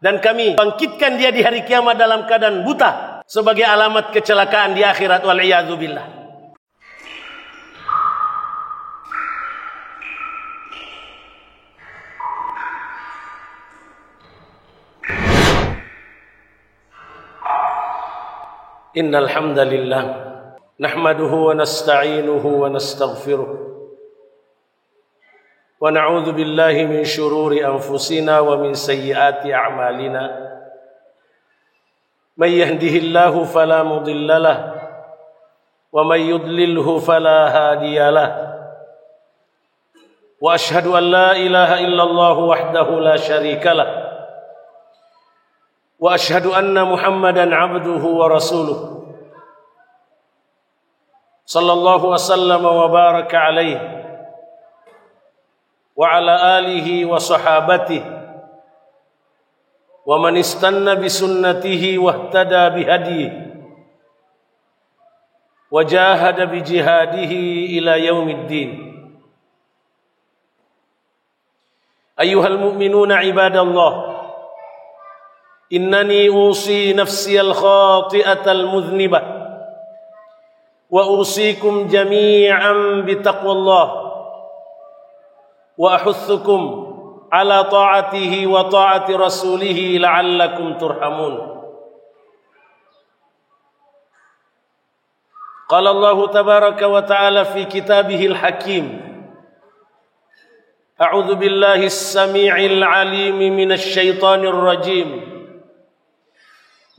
Dan kami bangkitkan dia di hari kiamat dalam keadaan buta sebagai alamat kecelakaan di akhirat, wal'iyadzu billah. Innal hamdalillah nahmaduhu wa nasta'inuhu wa nastaghfiruh wa na'udzu billahi min syururi anfusina wa min sayyiati a'malina. May yahdihillahu fala mudilla lahu wa may yudlilhu fala hadiya lahu. Wa asyhadu an la ilaha illallah wahdahu la syarika lahu wa asyhadu anna Muhammadan 'abduhu wa rasuluh. Sallallahu wasallam wa baraka alaihi wa ala alihi wa sahabatihi wa man istanna bi sunnatihi wa ihtada bi hadihi wa jahada bi jihadihi ila yaumiddin. Ayyuhal mu'minuna ibadallah, innani usi nafsi al-khati'ata al-mudhnibah wa usikum jami'an bi taqwallah wa ahuthukum ala ta'atihi wa ta'ati rasulih la'allakum turhamun. Qala Allah tabaraka wa ta'ala fi kitabihil hakim, a'udzu billahi as-sami'il 'alim minasy syaithanir rajim.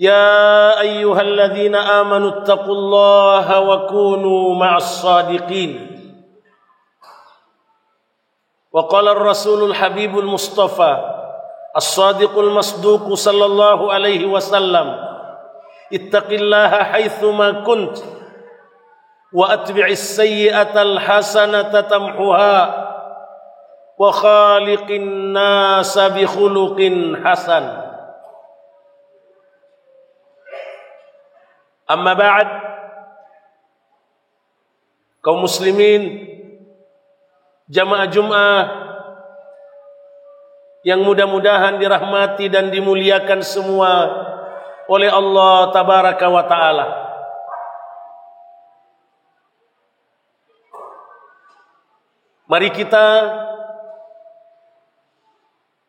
Ya ayyuhalladzina amanu taqullaha wa kunu ma'as shadiqin. Wa qala ar-rasulul habibul mustafa as-sadiqul masduq sallallahu alaihi wasallam, ittaqillaha haitsuma kunt wa atbi'is sayyi'atal hasanata tamhuha wa khaliqin nasa bi khuluqin hasan. Amma ba'd, kaum muslimin, jamaah Jum'ah yang mudah-mudahan dirahmati dan dimuliakan semua oleh Allah tabaraka wa ta'ala. Mari kita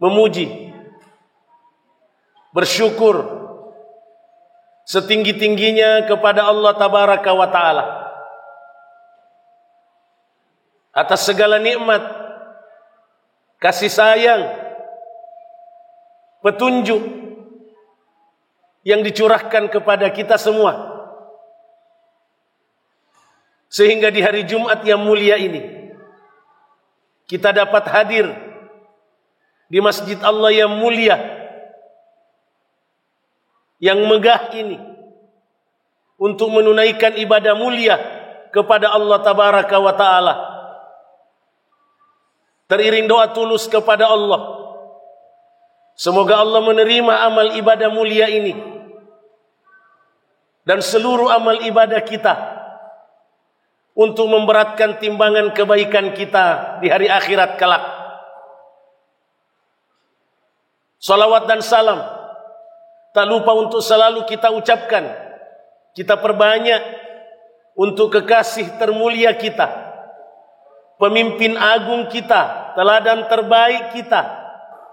memuji, bersyukur setinggi-tingginya kepada Allah tabaraka wa ta'ala atas segala nikmat, kasih sayang, petunjuk yang dicurahkan kepada kita semua, sehingga di hari Jumat yang mulia ini kita dapat hadir di masjid Allah yang mulia, yang megah ini, untuk menunaikan ibadah mulia kepada Allah tabaraka wa ta'ala. Teriring doa tulus kepada Allah, semoga Allah menerima amal ibadah mulia ini dan seluruh amal ibadah kita untuk memberatkan timbangan kebaikan kita di hari akhirat kelak. Salawat dan salam tak lupa untuk selalu kita ucapkan, kita perbanyak untuk kekasih termulia kita, pemimpin agung kita, teladan terbaik kita,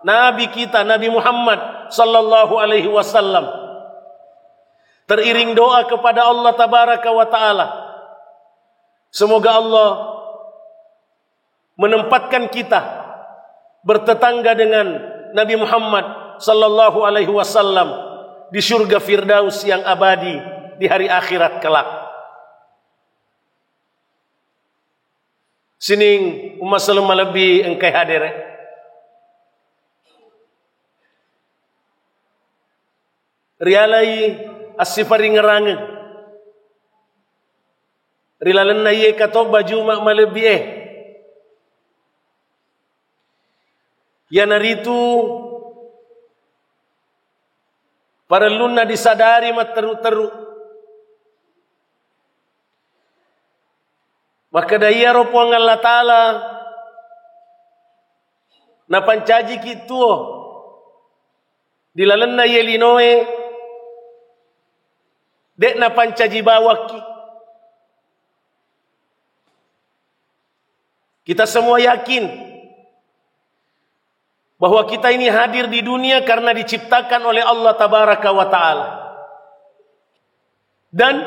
Nabi kita, Nabi Muhammad sallallahu alaihi wasallam. Teriring doa kepada Allah tabaraka wa ta'ala, semoga Allah menempatkan kita bertetangga dengan Nabi Muhammad sallallahu alaihi wasallam di surga Firdaus yang abadi di hari akhirat kelak. Sining umat salama lebih engkai hadir. Rialai asifari ngerang. Rilalan na ye kato baju mak malebih. Yanaritu para luna disadari mat teru-teru. Maka daya ropo ang Allah Ta'ala na pancaji kituo dilalenna yelinoe dekna pancaji bawaki. Kita semua yakin bahwa kita ini hadir di dunia karena diciptakan oleh Allah Tabaraka wa Ta'ala. Dan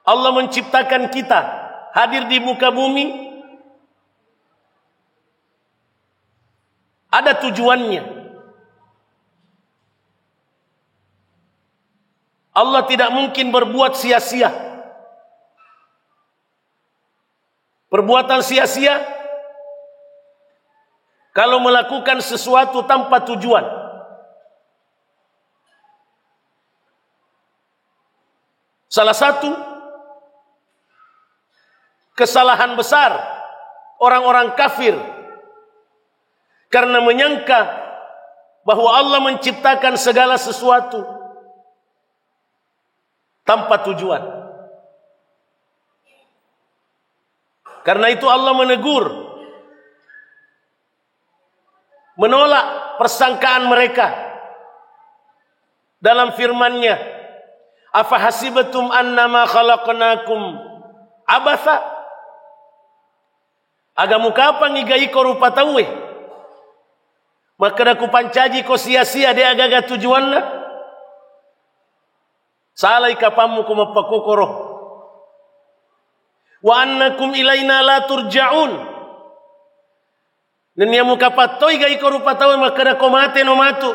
Allah menciptakan kita hadir di muka bumi ada tujuannya. Allah tidak mungkin berbuat sia-sia. Perbuatan sia-sia kalau melakukan sesuatu tanpa tujuan. Salah satu kesalahan besar orang-orang kafir karena menyangka bahwa Allah menciptakan segala sesuatu tanpa tujuan. Karena itu Allah menegur, menolak persangkaan mereka dalam firman-Nya, "Afahasibatum annama khalaqnakum abatha?" Agamu kapan igai ko rupa tawe? Maka aku pancaji ko sia-sia de agaga tujuanna. Salai kapamu ko mapakukoro. Wa annakum ilaina la turja'un. Neniamu kapatoy gai ko rupa tawe maka ko mate no matu.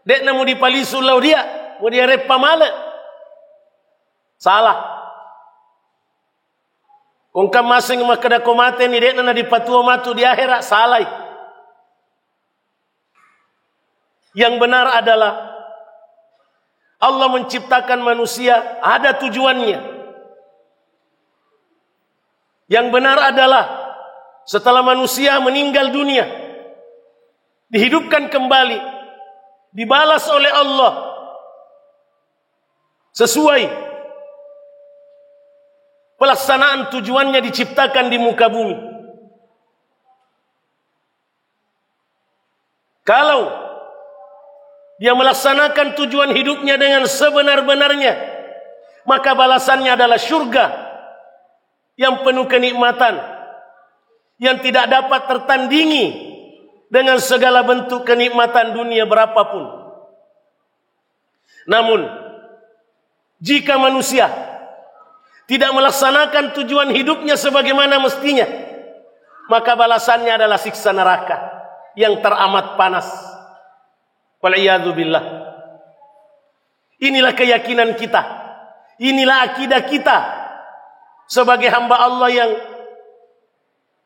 Dek na mo dipalisu law dia, mo dia rep pamala. Salah. Kung kamasing maka ko mate ni dek na dipatuo matu di akhirat, salah. Yang benar adalah Allah menciptakan manusia ada tujuannya. Yang benar adalah setelah manusia meninggal dunia, dihidupkan kembali, dibalas oleh Allah sesuai pelaksanaan tujuannya diciptakan di muka bumi. Kalau dia melaksanakan tujuan hidupnya dengan sebenar-benarnya, maka balasannya adalah surga yang penuh kenikmatan, yang tidak dapat tertandingi dengan segala bentuk kenikmatan dunia berapapun. Namun, jika manusia tidak melaksanakan tujuan hidupnya sebagaimana mestinya, maka balasannya adalah siksa neraka yang teramat panas. Wal'iyadzubillah. Inilah keyakinan kita, inilah akidah kita sebagai hamba Allah yang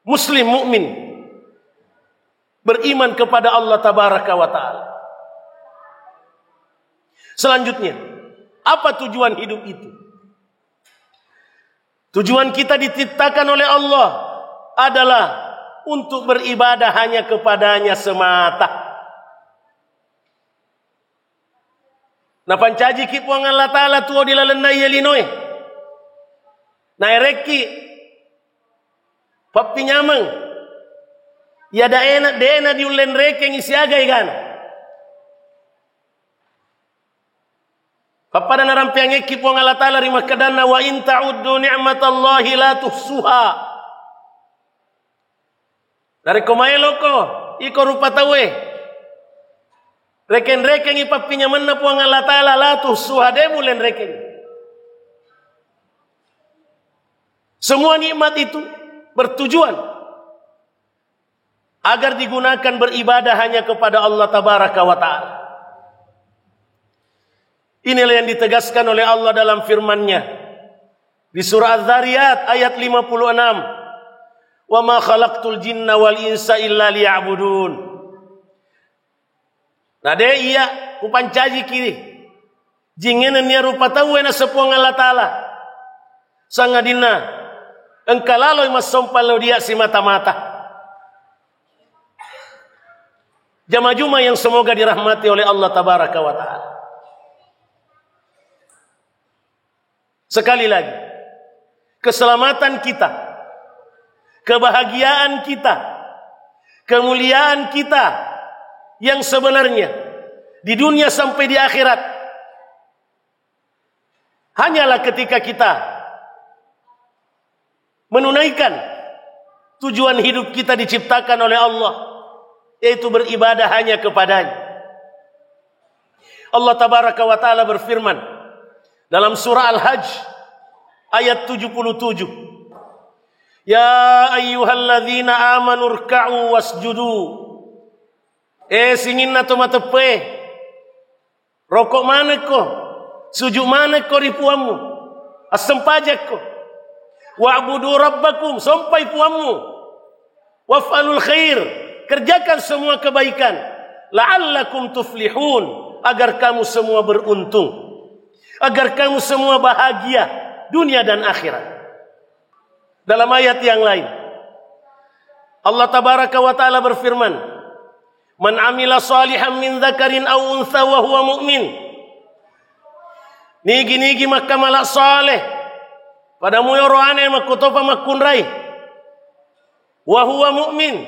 muslim mukmin, beriman kepada Allah Tabaraka wa Ta'ala. Selanjutnya, apa tujuan hidup itu? Tujuan kita diciptakan oleh Allah adalah untuk beribadah hanya kepadanya semata. Na pancaji ki puang Allah Ta'ala tuo dilalena yelinoe. Na ereki papi nyamang ya daena diulen reke ngisiaga ikan. Papada narampiang eki puang Allah Ta'ala rimah kadana wa in ta'uddu ni'matallahi la tuhsuha. Dari komaelo ko iko rupa tawe. Reken-reken ipapi nyaman na puang Allah Ta'ala la tuhsuha demulen reken. Semua nikmat itu bertujuan agar digunakan beribadah hanya kepada Allah Tabaraka wa Ta'ala. Inilah yang ditegaskan oleh Allah dalam firman-Nya di surah Az-Zariyat ayat 56. Wa ma khalaqtul jinna wal insa illa liya'budun. Nah de iya kupancaji kiri. Jingenen nia rupa tahu na sepuang Allah Ta'ala. Sangadina engkalaloy masompal dia si mata-mata. Jama-juma yang semoga dirahmati oleh Allah Tabaraka wa Ta'ala. Sekali lagi, keselamatan kita, kebahagiaan kita, kemuliaan kita yang sebenarnya di dunia sampai di akhirat hanyalah ketika kita menunaikan tujuan hidup kita diciptakan oleh Allah, yaitu beribadah hanya kepadanya. Allah tabaraka wa ta'ala berfirman dalam surah Al-Hajj ayat 77, ya ayyuhalladzina amanu rka'u wasjudu. Singin na tumatepe rokok mana ko, sujud mana ko ripuamu, asam pajak ko, wa'budu rabbakum, sampai puamu, waf'alul khair, kerjakan semua kebaikan, la'allakum tuflihun, agar kamu semua beruntung, agar kamu semua bahagia dunia dan akhirat. Dalam ayat yang lain Allah tabaraka wa ta'ala berfirman, man amila salihan min dzakarin aw untha wa huwa mu'min. Nigi maka malak saleh pada muyo roane makutopa makunrai wa huwa mu'min,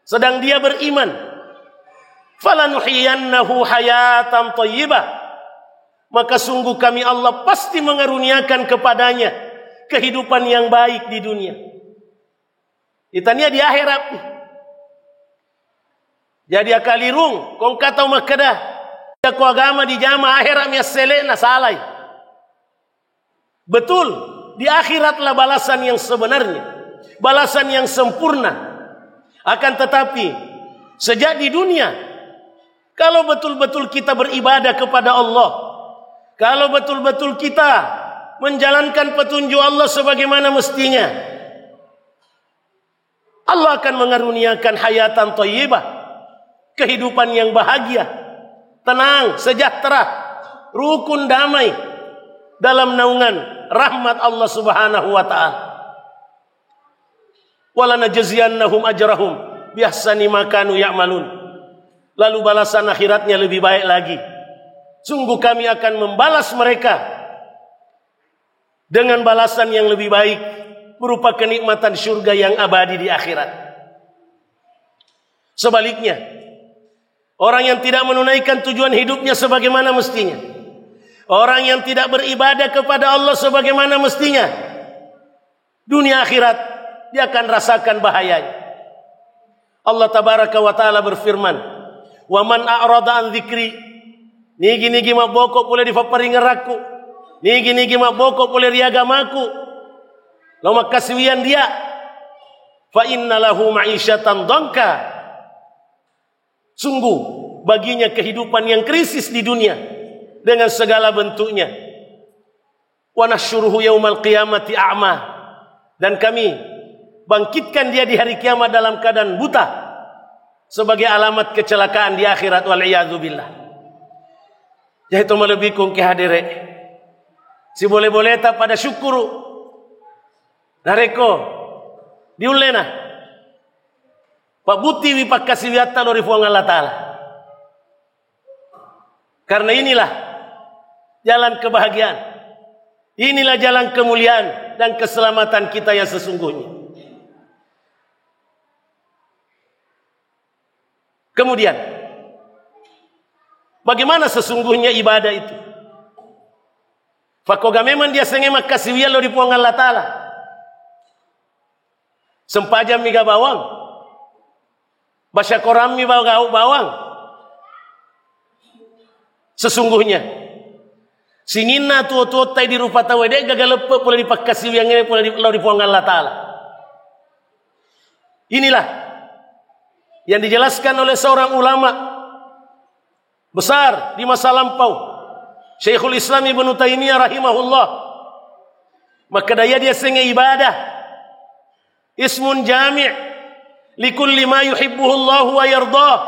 sedang dia beriman. Falanuhiyannahu hayatan thayyibah, maka sungguh kami Allah pasti mengaruniakan kepadanya kehidupan yang baik di dunia. Itania di akhirat. Jadi akalirung kong katau makadah ko agama di jama akhirat mi selena salai. Betul, di akhiratlah balasan yang sebenarnya, balasan yang sempurna. Akan tetapi sejak di dunia, kalau betul-betul kita beribadah kepada Allah, kalau betul-betul kita menjalankan petunjuk Allah sebagaimana mestinya, Allah akan mengaruniakan hayatan thayyibah, kehidupan yang bahagia, tenang, sejahtera, rukun, damai dalam naungan rahmat Allah Subhanahu wa ta'ala. Wala najziyannahum ajrahum biahsani ma kanu ya'malun. Lalu balasan akhiratnya lebih baik lagi. Sungguh kami akan membalas mereka dengan balasan yang lebih baik, berupa kenikmatan surga yang abadi di akhirat. Sebaliknya, orang yang tidak menunaikan tujuan hidupnya sebagaimana mestinya, orang yang tidak beribadah kepada Allah sebagaimana mestinya, dunia akhirat dia akan rasakan bahayanya. Allah tabaraka wa ta'ala berfirman, wa man a'rada an dzikri, nigi maboko pule di paparingeraku, nigi maboko pule di agamaku, lalu makaswian dia, fa innalahu ma'isyatan dhanka, sungguh baginya kehidupan yang krisis di dunia dengan segala bentuknya. Wa nasyuruhu yaumal qiyamati a'ma, dan kami bangkitkan dia di hari kiamat dalam keadaan buta, sebagai alamat kecelakaan di akhirat, wal'iyadzu billah. Jadi itu melebihkan kehadire. Si boleh-boleh tak pada syukuru. Nareko diulena Pak Buti wipak kasih wiata lori fuang Allah Ta'ala. Karena inilah jalan kebahagiaan, inilah jalan kemuliaan dan keselamatan kita yang sesungguhnya. Kemudian, bagaimana sesungguhnya ibadah itu? Fakoga memang dia sengemak kasih wialo di puang Allah Ta'ala. Sempajam miga bawang, basyakoram mi bawang. Sesungguhnya, singina tuo-tuo tay di rupa tawede gagalepe pula dipakasih yang ini pula di puang Allah Ta'ala. Inilah yang dijelaskan oleh seorang ulama besar di masa lampau, Syekhul Islam Ibnu Taimiyah rahimahullah. Maka daya dia sengaja ibadah ismun jami' likulli ma yuhibbuhu Allah wa yardah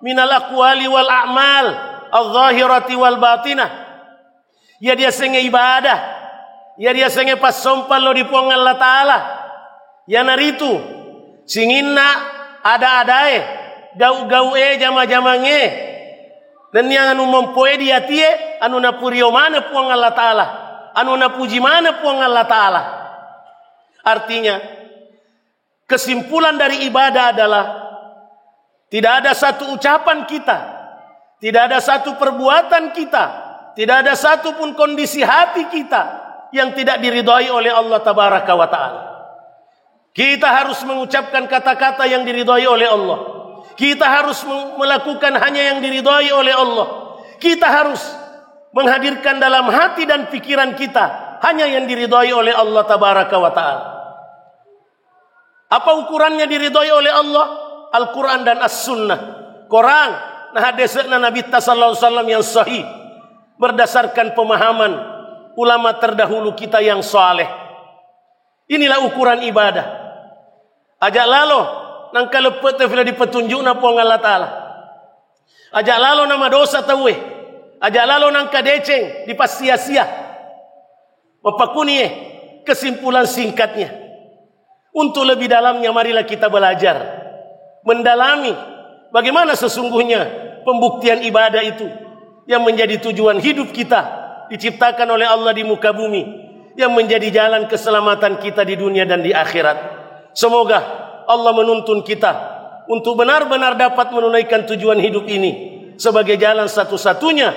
minal aqwali wal a'mal adh-dhahirati wal batinah. Ya dia sengaja ibadah, ya dia sengaja pas sompal lo di puang Allah Ta'ala. Ya naritu singinna ada-adae, gau-gaue, jama-jamange, dan yang anu mempoe dia tie, anu napurio mana puang Allah Ta'ala, anu napuji mana puang Allah Ta'ala. Artinya, kesimpulan dari ibadah adalah tidak ada satu ucapan kita, tidak ada satu perbuatan kita, tidak ada satu pun kondisi hati kita yang tidak diridhai oleh Allah Tabaraka wa Ta'ala. Kita harus mengucapkan kata-kata yang diridhai oleh Allah. Kita harus melakukan hanya yang diridhai oleh Allah. Kita harus menghadirkan dalam hati dan pikiran kita hanya yang diridhai oleh Allah Tabaraka wa Ta'ala. Apa ukurannya diridhai oleh Allah? Al-Quran dan As-Sunnah. Quran, nah hadisnya Nabi sallallahu alaihi wasallam yang sahih berdasarkan pemahaman ulama terdahulu kita yang saleh. Inilah ukuran ibadah. Ajak lalu nang kalepet tefila di petunjuk na puang Allah Ta'ala. Ajak lalu nama dosa tawe. Ajak lalu nang kadeceng di pas sia-sia. Mapakuni kesimpulan singkatnya. Untuk lebih dalamnya marilah kita belajar mendalami bagaimana sesungguhnya pembuktian ibadah itu yang menjadi tujuan hidup kita diciptakan oleh Allah di muka bumi, yang menjadi jalan keselamatan kita di dunia dan di akhirat. Semoga Allah menuntun kita untuk benar-benar dapat menunaikan tujuan hidup ini sebagai jalan satu-satunya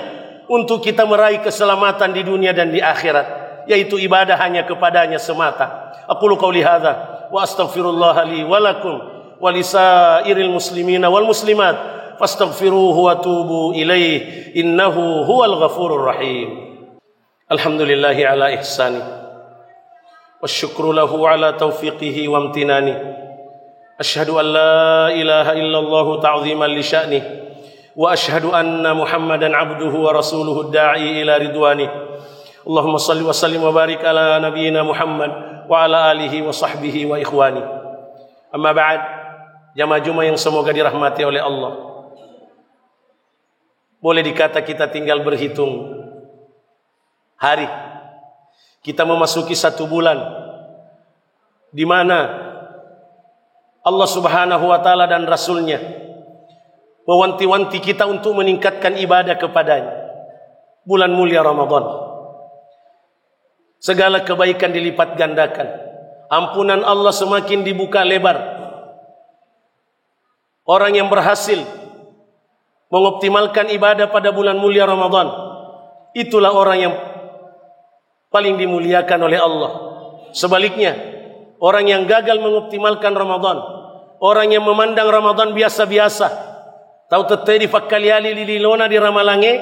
untuk kita meraih keselamatan di dunia dan di akhirat, yaitu ibadah hanya kepadanya semata. Aqulu qouli hadza wa astaghfirullah li wa lakum wa lisairil muslimina wal muslimat fastaghfiruhu wa tubu ilaih innahu huwal ghafurur rahim. Alhamdulillahi ala ihsani wasyukru lahu ala taufiqihi wa amtinani. Asyhadu an la ilaha illallah ta'ziman li sya'ni wa asyhadu anna Muhammadan abduhu wa rasuluhu da'i ila ridwani. Allahumma salli wa sallim wa barik ala nabiyyina Muhammad wa ala alihi wa sahbihi wa ikhwani. Amma ba'd, jamaah Jumat yang semoga dirahmati oleh Allah. Boleh dikata kita tinggal berhitung hari. Kita memasuki 1 bulan di mana Allah Subhanahu wa Ta'ala dan Rasulnya mewanti-wanti kita untuk meningkatkan ibadah kepadanya. Bulan mulia Ramadan. Segala kebaikan dilipat gandakan. Ampunan Allah semakin dibuka lebar. Orang yang berhasil mengoptimalkan ibadah pada bulan mulia Ramadan, itulah orang yang paling dimuliakan oleh Allah. Sebaliknya, orang yang gagal mengoptimalkan Ramadan, orang yang memandang Ramadan biasa-biasa, tahu teteh di fakkaliali lililona di ramalange,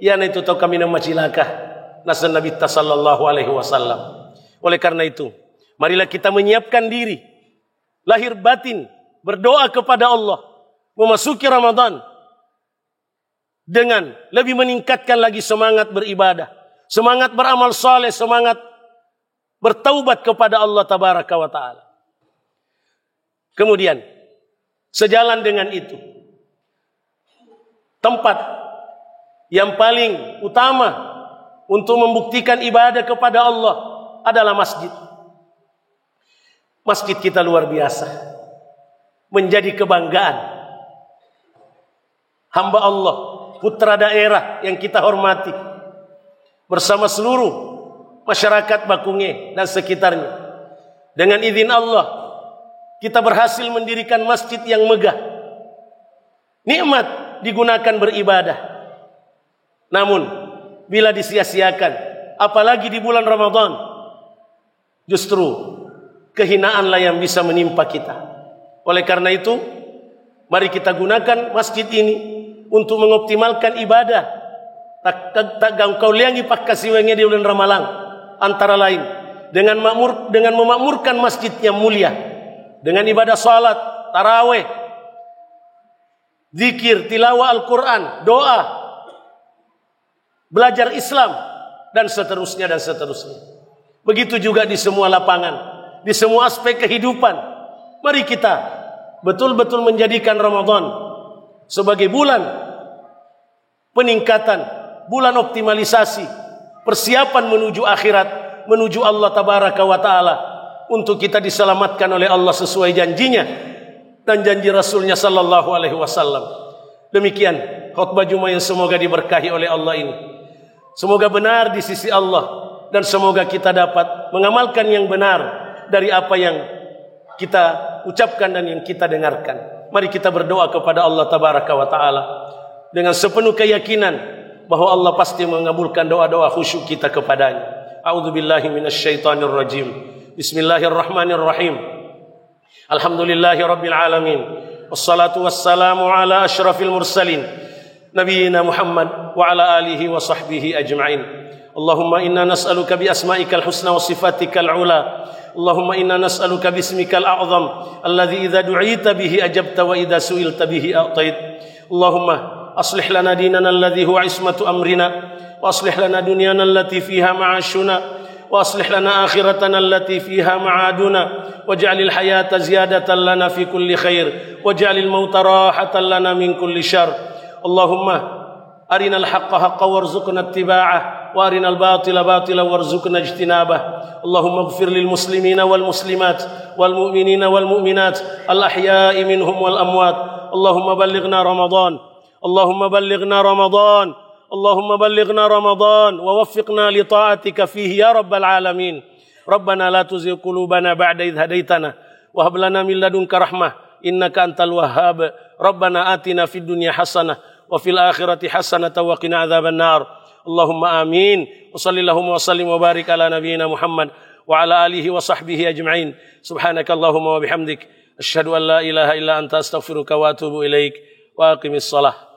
ya itu tahu kami nama cilaka. Nasan Nabi sallallahu alaihi wasallam. Oleh karena itu, marilah kita menyiapkan diri, lahir batin, berdoa kepada Allah, memasuki Ramadan dengan lebih meningkatkan lagi semangat beribadah, semangat beramal saleh, semangat bertaubat kepada Allah Tabaraka wa Ta'ala. Kemudian, sejalan dengan itu, tempat yang paling utama untuk membuktikan ibadah kepada Allah adalah masjid. Masjid kita luar biasa, menjadi kebanggaan hamba Allah, putra daerah yang kita hormati, bersama seluruh masyarakat Bakunge dan sekitarnya. Dengan izin Allah, kita berhasil mendirikan masjid yang megah. Nikmat digunakan beribadah. Namun bila disia-siakan, apalagi di bulan Ramadan, justru kehinaanlah yang bisa menimpa kita. Oleh karena itu, mari kita gunakan masjid ini untuk mengoptimalkan ibadah. Tak kau liangi pak kasiwenge di bulan Ramalang, antara lain dengan memakmurkan masjid yang mulia dengan ibadah salat, tarawih, zikir, tilawah Al-Quran, doa, belajar Islam, dan seterusnya dan seterusnya. Begitu juga di semua lapangan, di semua aspek kehidupan. Mari kita betul-betul menjadikan Ramadan sebagai bulan peningkatan, bulan optimalisasi, persiapan menuju akhirat, menuju Allah Tabaraka wa Ta'ala, untuk kita diselamatkan oleh Allah sesuai janjinya dan janji Rasulnya sallallahu alaihi wasallam. Demikian khutbah Jumat yang semoga diberkahi oleh Allah ini. Semoga benar di sisi Allah, dan semoga kita dapat mengamalkan yang benar dari apa yang kita ucapkan dan yang kita dengarkan. Mari kita berdoa kepada Allah Tabaraka wa Ta'ala. dengan sepenuh keyakinan bahwa Allah pasti mengabulkan doa-doa khusyuk kita kepadanya. A'udzubillahi minasyaitonir rajim. Bismillahirrahmanirrahim. Alhamdulillahirabbil alamin. Wassalatu wassalamu ala asyrafil mursalin nabiyina Muhammad wa ala alihi wa sahbihi ajma'in. Allahumma inna nas'aluka bi asma'ikal husna wa sifatikal ula. Allahumma inna nas'aluka bismikal a'zam alladhi idza du'ita bihi ajabta wa idza su'ilta bihi a'tait. Allahumma aslih lana dinana alladhi huwa ismatu amrina wa aslih lana dunyana allati fiha ma'ashuna wa aslih lana akhiratana allati fiha ma'aduna waj'alil hayata ziyadatan lana fi kulli khair waj'alil mauta rahatan lana min kulli syarr. Allahumma arinal haqqa haqqan warzuqna ittiba'ah wa arinal batila batilan warzuqna ijtinabah. Allahumma ighfir lil muslimina wal muslimat wal mu'minina wal mu'minat al ahya'i minhum wal amwat. Allahumma ballighna Ramadan. Allahumma ballighna Ramadan. Allahumma ballighna Ramadan wa waffiqna li ta'atika fihi ya rabbal alamin. Rabbana la tuzigh qulubana ba'da idh hadaitana wa hab lana min ladunka rahmah innaka antal wahhab. Rabbana atina fid dunya hasanah wa fil akhirati hasanatan wa qina adzaban nar. Allahumma amin. Wa sallallahu wa sallim wa barik ala nabiyyina Muhammad wa ala alihi wa sahbihi ajma'in. Subhanakallahumma wa bihamdik asyhadu an la ilaha illa anta astaghfiruka wa atubu ilaik. Wa aqimis shalah.